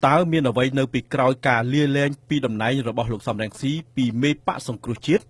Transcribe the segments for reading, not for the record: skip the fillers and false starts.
តើមានអ្វីនៅពីក្រោយការលាលែងពីតំណែងរបស់លោកសំរងស៊ីពីមេបកសង្គ្រោះជាតិ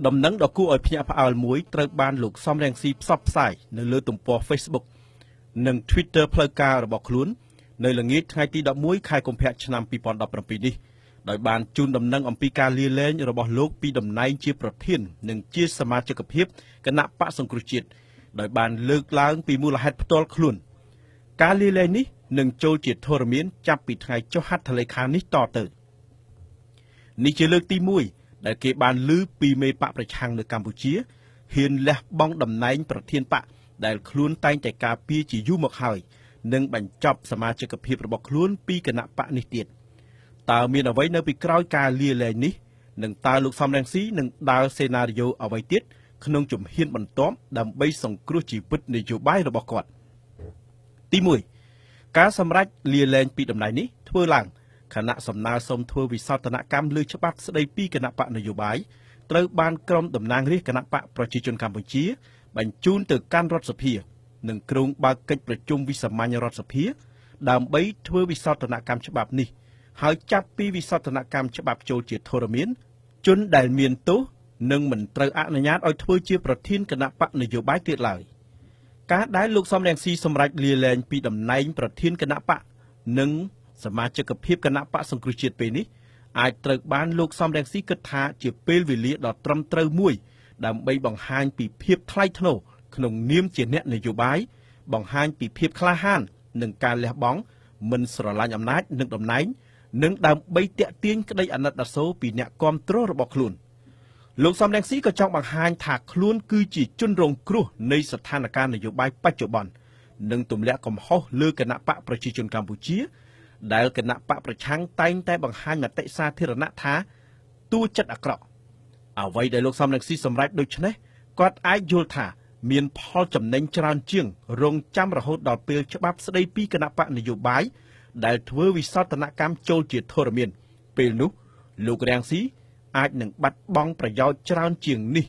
ដំណឹងដ៏គួរឲ្យភ្ញាក់ផ្អើលមួយត្រូវបានលោកសំរងស៊ីផ្សព្វផ្សាយនៅលើទំព័រ Facebook និង Twitter ផ្លូវការរបស់ខ្លួននៅល្ងាចថ្ងៃទី11ខែកុម្ភៈឆ្នាំ2017នេះដោយបានជូនដំណឹងអំពីការលាលែងរបស់លោកពីតំណែងជាប្រធាននិងជាសមាជិកភាពគណៈបកសង្គ្រោះជាតិដោយបានលើកឡើងពីមូលហេតុផ្ទាល់ខ្លួនការលាលែងនេះនឹងចូលជាធរមានចាប់ពីថ្ងៃចុះហត្ថលេខានេះតទៅនេះជាលើកទី1ដែលគេបានឮពីមេបកប្រឆាំងនៅកម្ពុជាហ៊ានលះបង់តំណែងប្រធានបកដែលខ្លួនតែងតែការពារជាយូរមកហើយនិងបញ្ចប់សមាជិកភាពរបស់ខ្លួនពីគណៈបកនេះទៀតតើមានអ្វីនៅពីក្រោយការលាលែងនេះនិងតើលោកសំរងស៊ីនឹងដើរសេណារីយ៉ូអ្វីទៀតក្នុងជំហានបន្ទាប់ដើម្បីសង្គ្រោះជីវិតនយោបាយរបស់គាត់ទី1ការសម្រេចលាលែងពីតំណែងនេះធ្វើឡើងគណៈសំណើសុំធ្វើវិសោធនកម្មលើច្បាប់ស្តីពីគណៈបកនយោបាយត្រូវបានក្រុមតំណាងរាស្ត្រគណៈបកប្រជាជនកម្ពុជាបញ្ជូនទៅកាន់រដ្ឋសភានិងក្រុងបើកកិច្ចប្រជុំវិសាមញ្ញរដ្ឋសភាដើម្បីធ្វើវិសោធនកម្មច្បាប់នេះហើយចាប់ពីវិសោធនកម្មច្បាប់ចូលជាធរមានជនដែលមានទោសនឹងមិនត្រូវអនុញ្ញាតឲ្យធ្វើជាប្រធានគណៈបកនយោបាយទៀតឡើយការដែលលោកសំរងស៊ីសម្រេចលាលែងពីតំណែងប្រធានគណៈបកនិងសមាជិកភាពគណៈបកសង្គ្រោះជាតិពេលនេះអាចត្រូវបានលោកសំរងស៊ីគិតថាជាពេលវេលាដ៏ត្រឹមត្រូវមួយដើម្បីបង្ហាញពីភាពថ្លៃថ្នូរក្នុងនាមជាអ្នកនយោបាយបង្ហាញពីភាពក្លាហាននិងការលះបង់មិនស្រឡាញ់អំណាចនិងតំណែងនិងដើម្បីទាក់ទាញក្តីអាណិតអាសូរពីអ្នកគាំទ្ររបស់ខ្លួនលោកសំរងស៊ីក៏ចង់បង្ហាញថាខ្លួនគឺជាជនរងគ្រោះនៃស្ថានភាពនយោបាយបច្ចុប្បន្ននិងទម្លាក់កំហុសលើគណៈបកប្រជាជនកម្ពុជាដែលគណៈបកប្រឆាំងតែងតែបង្ហាញមតិសាធារណៈថាតួចិត្តអាក្រក់អ្វីដែលលោកសំរងស៊ីសម្រេចដូច្នេះគាត់អាចយល់ថាមានផលចំណេញច្រើនជាងរងចាំរហូតដល់ពេលច្បាប់ស្តីពីគណៈបកនយោបាយដែលធ្វើវិសោធនកម្មចូលជាធរមានពេលនោះលោករាំងស៊ីអាចនឹងបាត់បង់ប្រយោជន៍ច្រើនជាងនេះ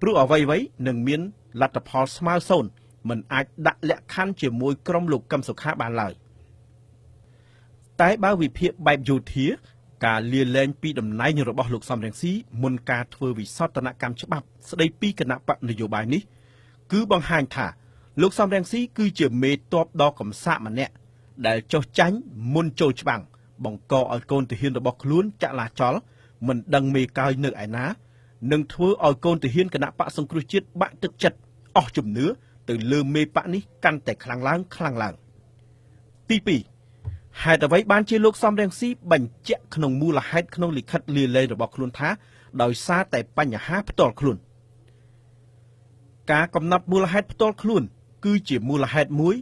ព្រោះអ្វីៗនឹងមានលទ្ធផលស្មើសូន្យមិនអាចដាក់លក្ខខណ្ឌជាមួយក្រុមលោកកឹមសុខាបានឡើយតែបើវិភាគបែបយោធាការលាលែងពីតំណែងរបស់លោកសំរងស៊ីមុនការធ្វើវិសោធនកម្មច្បាប់ស្តីពីគណៈបកនយោបាយនេះគឺបង្ហាញថាលោកសំរងស៊ីគឺជាមេតបដ៏កំសាកម្នាក់ដែលចុះចាញ់មុនចូលច្បាំងបង្កឲ្យកូនទាហានរបស់ខ្លួនចាក់ឡាចលមិនដឹងមេកោយនៅឯណានឹងធ្វើឲ្យកូនទាហានគណៈបកសង្គ្រោះជាតិបាក់ទឹកចិត្តអស់ជំនឿទៅលើមេបកនេះកាន់តែខ្លាំងឡើងទី2ហេតុអ្វីបានជាលោកសំរងស៊ីបញ្ជាក់ក្នុងមូលហេតុក្នុងលិខិតលាលែងរបស់ខ្លួនថាដោយសារតែបញ្ហាផ្ទាល់ខ្លួនការកំណត់មូលហេតុផ្ទាល់ខ្លួនគឺជាមូលហេតុមួយ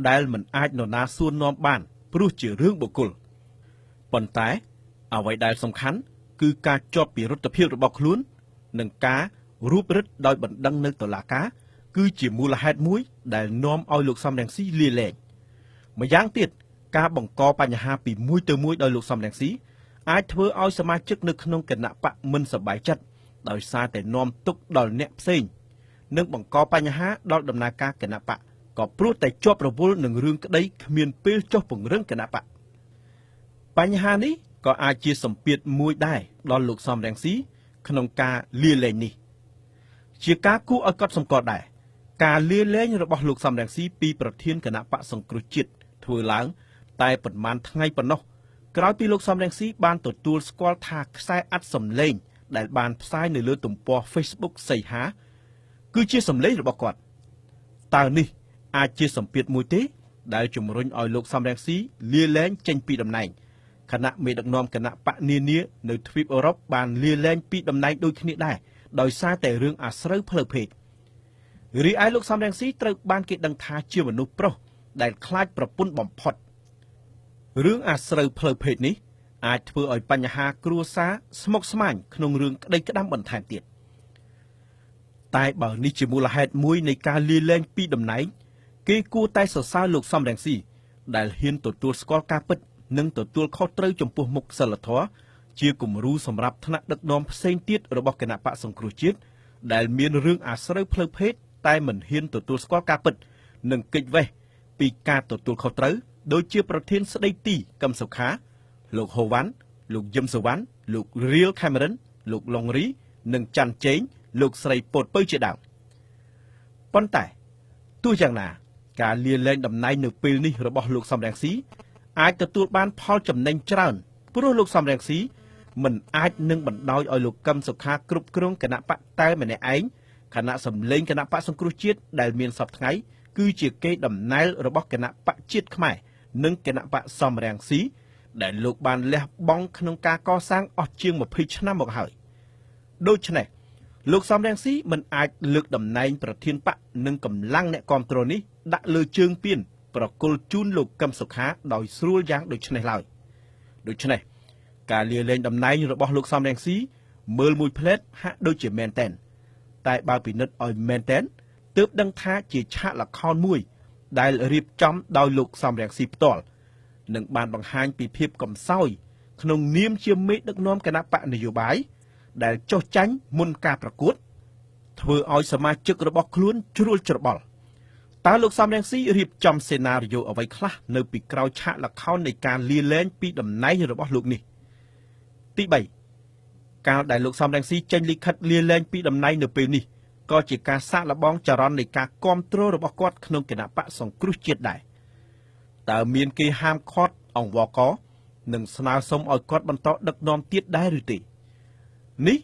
ដែលមិនអាចនរណាសួរនាំបានព្រោះជារឿងបុគ្គលប៉ុន្តែអ្វីដែលសំខាន់គឺការជាប់ពីរដ្ឋភាពរបស់ខ្លួននិងការរួបរឹតដោយបណ្ដឹងនៅតុលាការគឺជាមូលហេតុមួយដែលនាំឲ្យលោកសំរងស៊ីលាលែងម្យ៉ាងទៀតការបង្កបញ្ហាពីមួយទៅមួយដោយលោកសំរងស៊ីអាចធ្វើឲ្យសមាជិកនៅក្នុងគណៈបកមិនសប្បាយចិត្តដោយសារតែនាំទុកដល់អ្នកផ្សេងនិងបង្កបញ្ហាដល់ដំណើរការគណៈបកក៏ព្រោះតែជាប់រវល់នឹងរឿងក្តីគ្មានពេលចុះពង្រឹងគណៈបកបញ្ហានេះក៏អាចជាសម្ពាធមួយដែរដល់លោកសំរងស៊ីក្នុងការលាលែងនេះជាការគួរឲ្យកត់សម្គាល់ដែរការលាលែងរបស់លោកសំរងស៊ីពីប្រធានគណៈបកសង្គ្រោះជាតិធ្វើឡើងតែប៉ុន្មានថ្ងៃប៉ុណ្ណោះក្រោយពីលោកសំរងស៊ីបានទទួលស្គាល់ថាខ្សែអត្ថសម្លេងដែលបានផ្សាយនៅលើទំព័រ Facebook សីហាគឺជាសម្លេងរបស់គាត់តើនេះអាចជាសម្ពាធមួយទេដែលជំរុញឲ្យលោកសំរងស៊ីលាលែងចេញពីតំណែងគណៈមេដឹកនាំគណៈបកនានានៅទ្វីបអឺរ៉ុបបានលាលែងពីតំណែងដូចគ្នាដែរដោយសារតែរឿងអាស្រូវផ្លូវភេទរីឯលោកសំរងស៊ីត្រូវបានគេដឹងថាជាមនុស្សប្រុសដែលខ្លាចប្រពន្ធបំផុតរឿងអាស្រូវផ្លូវភេទនេះអាចធ្វើឲ្យបញ្ហាគ្រួសារស្មុគស្មាញក្នុងរឿងក្តីក្តាំបន្ថែមទៀតតែបើនេះជាមូលហេតុមួយនៃការលាលែងពីតំណែងគេគួរតែសរសើរលោកសំរងស៊ីដែលហ៊ានទទួលស្គាល់ការពិតនិងទទួលខុសត្រូវចំពោះមុខសិលធម៌ជាគំរូសម្រាប់ថ្នាក់ដឹកនាំផ្សេងទៀតរបស់គណៈបកសង្គ្រោះជាតិដែលមានរឿងអាស្រូវផ្លូវភេទតែមិនហ៊ានទទួលស្គាល់ការពិតនិងគេចវេះពីការទទួលខុសត្រូវ ដូចជាប្រធានស្ដីទីកឹមសុខាលោកហូវ៉ាន់លោកយឹមសវណ្ណលោករៀលខេមរិនលោកឡុងរីនិងច័ន្ទជេងលោកស្រីពតពៅជាដើមប៉ុន្តែទោះយ៉ាងណាការលាលែងតំណែងនៅពេលនេះរបស់លោកសំរងស៊ីអាចទទួលបានផលចំណេញច្រើនព្រោះលោកសំរងស៊ីមិនអាចនឹងបណ្ដោយឲ្យលោកកឹមសុខាគ្រប់គ្រងគណៈបកតែម្នាក់ឯងគណៈសម្លេងគណៈបកសង្គ្រោះជាតិដែលមានសពថ្ងៃគឺជាកេរដំណែលរបស់គណៈបកជាតិខ្មែរនិងគណៈបកសំរងស៊ីដែលលោកបានលះបង់ក្នុងការកសាងអស់ជាង20ឆ្នាំមកហើយដូច្នេះលោកសំរងស៊ីមិនអាចលើកតំណែងប្រធានបកនិងកម្លាំងអ្នកគាំទ្រនេះដាក់លើជើងពៀនប្រគល់ជូនលោកកឹមសុខាដោយស្រួលយ៉ាងដូចនេះឡើយដូច្នេះការលាលែងតំណែងរបស់លោកសំរងស៊ីមើលមួយផ្លែតហាក់ដូចជាមែនតែនតែបើពិនិត្យឲ្យមែនតែនទើបដឹងថាជាឆាកល្ខោនមួយដែលរៀបចំដោយលោកសំរងស៊ីផ្ទាល់និងបានបង្ហាញពីភាពកំសោយក្នុងនាមជាមេដឹកនាំគណៈបកនយោបាយដែលចុះចាញ់មុនការប្រកួតធ្វើឲ្យសមាជិករបស់ខ្លួនជ្រួលច្របល់តើលោកសំរងស៊ីរៀបចំសេណារីយ៉ូអ្វីខ្លះនៅពីក្រោយឆាកល្ខោននៃការលាលែងពីតំណែងរបស់លោកនេះទី3កាលដែលលោកសំរងស៊ីចេញលិខិតលាលែងពីតំណែងនៅពេលនេះក៏ជាការសាកល្បងចរន្តនៃការគាំទ្ររបស់គាត់ក្នុងគណៈបកសង្គ្រោះជាតិដែរតើមានគេហាមឃាត់អង្វរកនិងស្នើសុំឲ្យគាត់បន្តដឹកនាំទៀតដែរឬទេនេះ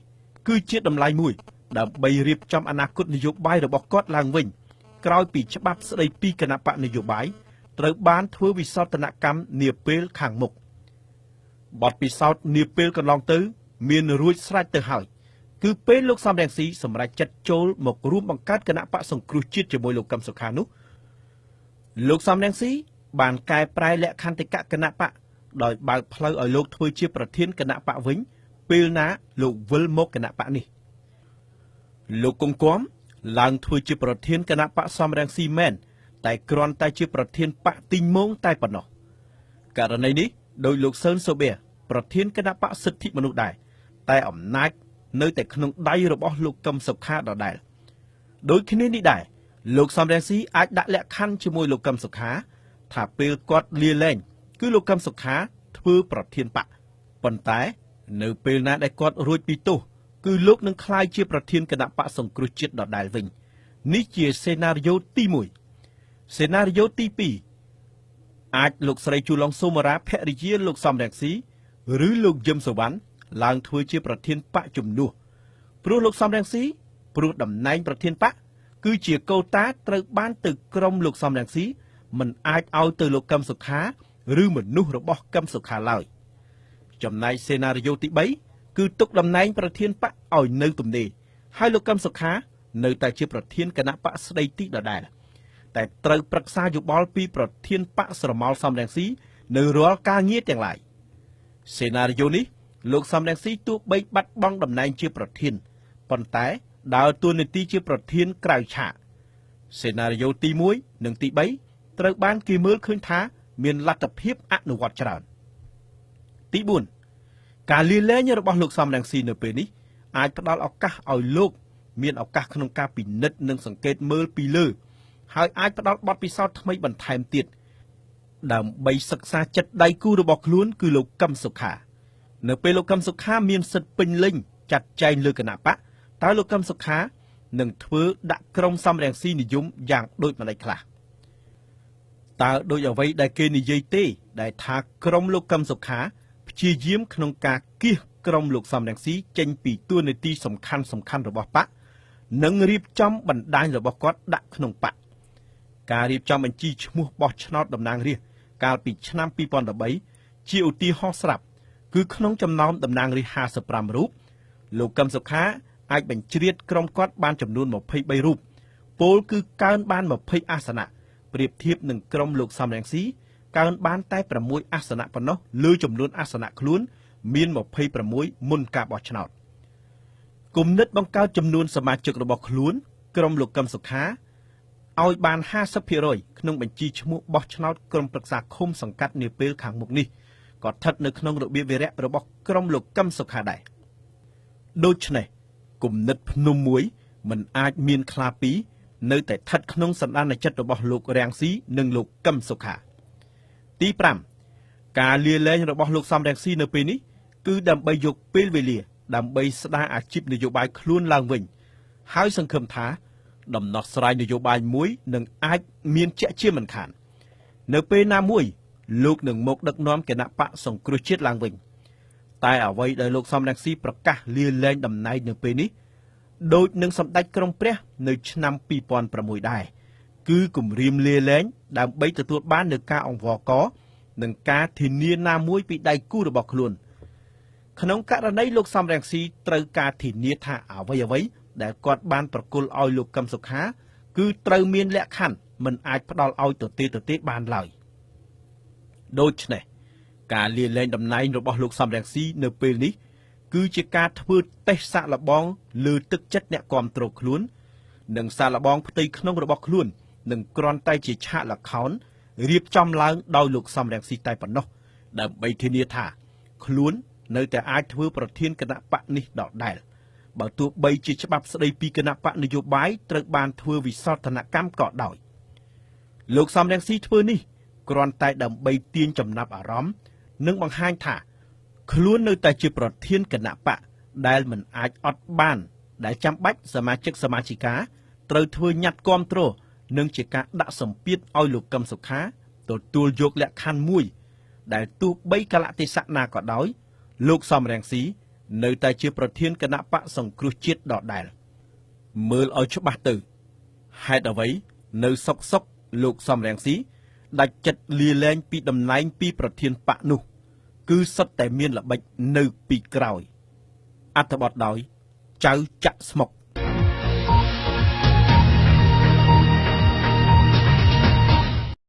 គឺជាតម្លៃមួយដើម្បីរៀបចំអនាគតនយោបាយរបស់គាត់ឡើងវិញក្រោយពីច្បាប់ស្ដីពីគណៈបកនយោបាយត្រូវបានធ្វើវិសោធនកម្មនាពេលខាងមុខបទពិសោធន៍នាពេលកន្លងទៅមានរួចស្រេចទៅហើយគឺពេលលោកសំរងស៊ីសម្រេចចិត្តចូលមករួមបង្កើតគណៈបកសង្គ្រោះជាតិជាមួយលោកកឹមសុខានោះលោកសំរងស៊ីបានកែប្រែលក្ខន្តិកៈគណៈបកដោយបើកផ្លូវឲ្យលោកធ្វើជាប្រធានគណៈបកវិញពេលណាលោកវិលមកគណៈបកនេះលោកគង្គំឡើងធ្វើជាប្រធានគណៈបកសំរងស៊ីមែនតែគ្រាន់តែជាប្រធានបកទីងម៉ងតែប៉ុណ្ណោះករណីនេះដោយលោកសឿនសូបៀប្រធានគណៈបកសិទ្ធិមនុស្សដែរតែអំណាចនៅតែក្នុងដៃរបស់លោកកឹមសុខាដដែលដូចគ្នានេះដែរលោកសំរងស៊ីអាចដាក់លក្ខខណ្ឌជាមួយលោកកឹមសុខាថាពេលគាត់លាលែងគឺលោកកឹមសុខាធ្វើប្រធានបកប៉ុន្តែនៅពេលណាដែលគាត់រួចពីទោសគឺលោកនឹងក្លាយជាប្រធានគណៈបកសង្គ្រោះជាតិដដែលវិញនេះជាសេណារីយ៉ូទី1សេណារីយ៉ូទី2អាចលោកស្រីជូឡុងសូម៉ារ៉ាភរិយាលោកសំរងស៊ីឬលោកយឹមសវណ្ណឡើងធ្វើជាប្រធានបកជំនួសព្រោះលោកសំរងស៊ីព្រោះតំណែងប្រធានបកគឺជាកូតាត្រូវបានទៅក្រុមលោកសំរងស៊ីមិនអាចឲ្យទៅលោកកឹមសុខាឬមនុស្សរបស់កឹមសុខាឡើយចំណែកសេណារីយ៉ូទី3គឺទុកតំណែងប្រធានបកឲ្យនៅទំនេរហើយលោកកឹមសុខានៅតែជាប្រធានគណៈបកស្ដីទីដដែលតែត្រូវប្រឹក្សាយោបល់ពីប្រធានបកស្រមោលសំរងស៊ីនៅរាល់ការងារទាំងឡាយសេណារីយ៉ូនេះលោកសំរងស៊ីទោះបីបាត់បង់តំណែងជាប្រធានប៉ុន្តែដើរតួនាទីជាប្រធានក្រៅឆាកសេណារីយ៉ូទី1និងទី3ត្រូវបានគេមើលឃើញថាមានលទ្ធភាពអនុវត្តច្រើនទី4ការលាលែងរបស់លោកសំរងស៊ីនៅពេលនេះអាចផ្ដល់ឱកាសឲ្យលោកមានឱកាសក្នុងការពិនិត្យនិងសង្កេតមើលពីលើហើយអាចផ្ដល់បទពិសោធន៍ថ្មីបន្ថែមទៀតដើម្បីសិក្សាចិត្តដៃគូរបស់ខ្លួនគឺលោកកឹមសុខានៅពេលលោកកឹមសុខាមានសិទ្ធិពេញលេញចាត់ចែងលើគណៈបកតើលោកកឹមសុខានឹងធ្វើដាក់ក្រុមសំរងស៊ីនិយមយ៉ាងដូចម្តេចខ្លះតើដោយអ្វីដែលគេនិយាយទេដែលថាក្រុមលោកកឹមសុខាព្យាយាមក្នុងការគៀសក្រុមលោកសំរងស៊ីចេញពីតួនាទីសំខាន់របស់បកនិងរៀបចំបណ្ដាញរបស់គាត់ដាក់ក្នុងបកការរៀបចំបញ្ជីឈ្មោះបោះឆ្នោតតំណាងរាស្ត្រកាលពីឆ្នាំ2013ជាឧទាហរណ៍ស្រាប់គឺក្នុងចំណោមតំណាងរាស្ត្រ55រូបលោកកឹមសុខាអាចបញ្ជ្រាបក្រុមគាត់បានចំនួន23រូបពលគឺកើនបាន20អាសនៈប្រៀបធៀបនឹងក្រុមលោកសំរងស៊ីកើនបានតែ6អាសនៈប៉ុណ្ណោះលើចំនួនអាសនៈខ្លួនមាន26មុនការបោះឆ្នោតគំនិតបង្កើតចំនួនសមាជិករបស់ខ្លួនក្រុមលោកកឹមសុខាឲ្យបាន 50% ក្នុងបញ្ជីឈ្មោះបោះឆ្នោតក្រុមប្រឹក្សាឃុំសង្កាត់នាពេលខាងមុខនេះក៏ស្ថិតនៅក្នុងរបៀបវារៈរបស់ក្រុមលោកកឹមសុខាដែរដូច្នេះគំនិតភ្នំមួយមិនអាចមានខ្លាពីរនៅតែស្ថិតក្នុងសន្តានចិត្តរបស់លោករាំងស៊ីនិងលោកកឹមសុខា ទី5ការលាលែងរបស់លោកសំរងស៊ីនៅពេលនេះគឺដើម្បីយកពេលវេលាដើម្បីស្ដារអាជីពនយោបាយខ្លួនឡើងវិញហើយសង្ឃឹមថាដំណោះស្រាយនយោបាយមួយនឹងអាចមានជាក់ជាមិនខាននៅពេលណាមួយលោកនឹងមកដឹកនាំគណៈបកសង្គ្រោះជាតិឡើងវិញតែអ្វីដែលលោកសំរងស៊ីប្រកាសលាលែងតំណែងនៅពេលនេះដូចនឹងសម្ដេចក្រមព្រះនៅឆ្នាំ2006ដែរគឺគម្រាមលាលែងដើម្បីទទួលបាននូវការអង្វរករនិងការធានាណាមួយពីដៃគូរបស់ខ្លួនក្នុងករណីលោកសំរងស៊ីត្រូវការធានាថាអ្វីៗដែលគាត់បានប្រគល់ឲ្យលោកកឹមសុខាគឺត្រូវមានលក្ខខណ្ឌមិនអាចផ្ដល់ឲ្យទទេបានឡើយដូច្នេះការលាលែងតំណែងរបស់លោកសំរងស៊ីនៅពេលនេះគឺជាការធ្វើតេស្តសាកល្បងលើទឹកចិត្តអ្នកគាំទ្រខ្លួននិងសាកល្បងផ្ទៃក្នុងរបស់ខ្លួននឹងគ្រាន់តែជាឆាកល្ខោនរៀបចំឡើងដោយលោកសំរងស៊ីតែប៉ុណ្ណោះដើម្បីធានាថាខ្លួននៅតែអាចធ្វើប្រធានគណៈបកនេះដដែលបើទោះបីជាច្បាប់ស្ដីពីគណៈបកនយោបាយត្រូវបានធ្វើវិសោធនកម្មក៏ដោយលោកសំរងស៊ីធ្វើនេះគ្រាន់តែដើម្បីទាញចំណាប់អារម្មណ៍និងបង្ហាញថាខ្លួននៅតែជាប្រធានគណៈបកដែលមិនអាចអត់បានដែលចាំបាច់សមាជិកសមាជិកាត្រូវធ្វើញត្តិគាំទ្រនិងជាការដាក់សម្ពាធឲ្យលោកកឹមសុខាទទួលយកលក្ខខណ្ឌមួយដែលទោះបីកលៈទេសៈណាក៏ដោយលោកសំរងស៊ីនៅតែជាប្រធានគណៈបកសង្គ្រោះជាតិដដែលមើលឲ្យច្បាស់ទៅហេតុអ្វីនៅសុកលោកសំរងស៊ីដាច់ចិត្តលាលែងពីតំណែងពីប្រធានបកនោះគឺសុទ្ធតែមានល្បិចនៅពីក្រោយអត្ថបទដោយចៅចាក់ស្មុក